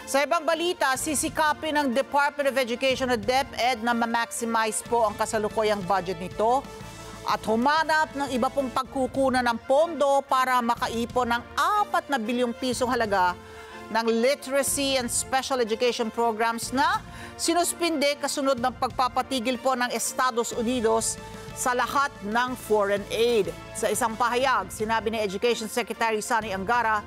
Sa ibang balita, sisikapin ng Department of Education o DepEd na ma-maximize po ang kasalukuyang budget nito at humanap ng iba pong pagkukunan ng pondo para makaipon ng 4 na bilyong pisong halaga ng literacy and special education programs na sinuspinde kasunod ng pagpapatigil po ng Estados Unidos sa lahat ng foreign aid. Sa isang pahayag, sinabi ni Education Secretary Sonny Angara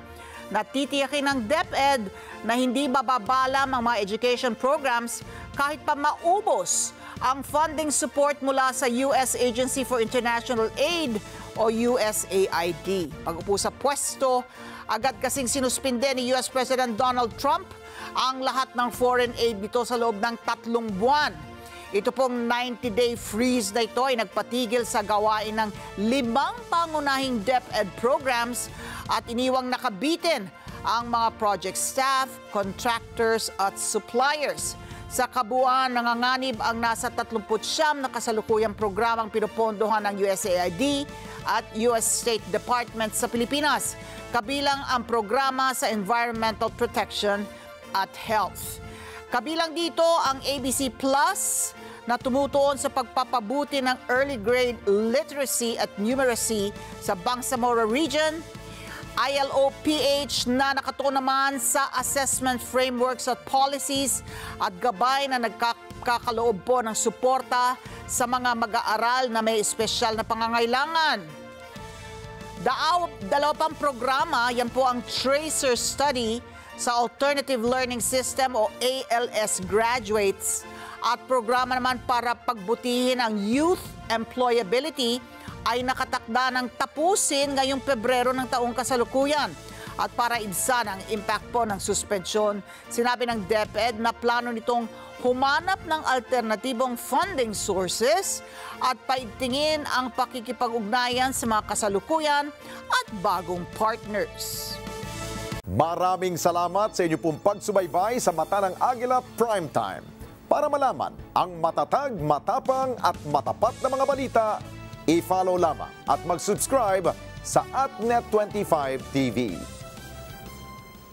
na titiyakin ng DepEd na hindi mababalam ang mga education programs kahit pa maubos ang funding support mula sa U.S. Agency for International Aid o USAID. Pag-upo sa pwesto, agad kasing sinuspinde ni U.S. President Donald Trump ang lahat ng foreign aid nito sa loob ng 3 buwan. Ito pong 90-day freeze na ito ay nagpatigil sa gawain ng 5 pangunahing DepEd programs at iniwang nakabitin ang mga project staff, contractors at suppliers. Sa kabuuan, nanganganib ang nasa 39 na kasalukuyang programang pinupondohan ng USAID at US State Department sa Pilipinas, kabilang ang programa sa environmental protection at health. Kabilang dito ang ABC Plus na tumutuon sa pagpapabuti ng early grade literacy at numeracy sa Bangsamoro Region, ILO-PH na nakatuon naman sa assessment frameworks at policies at gabay na nagkakaloob po ng suporta sa mga mag-aaral na may espesyal na pangangailangan. Dalawa pang programa, yan po ang Tracer Study sa Alternative Learning System o ALS graduates at programa naman para pagbutihin ang youth employability ay nakatakda ng tapusin ngayong Pebrero ng taong kasalukuyan. At para ibsan ang impact po ng suspensyon, sinabi ng DepEd na plano nitong humanap ng alternatibong funding sources at paigtingin ang pakikipag-ugnayan sa mga kasalukuyan at bagong partners. Maraming salamat sa inyo pong pagsubaybay sa Mata ng Agila Primetime. Para malaman ang matatag, matapang at matapat na mga balita, i-follow lamang at mag-subscribe sa @Net25 TV.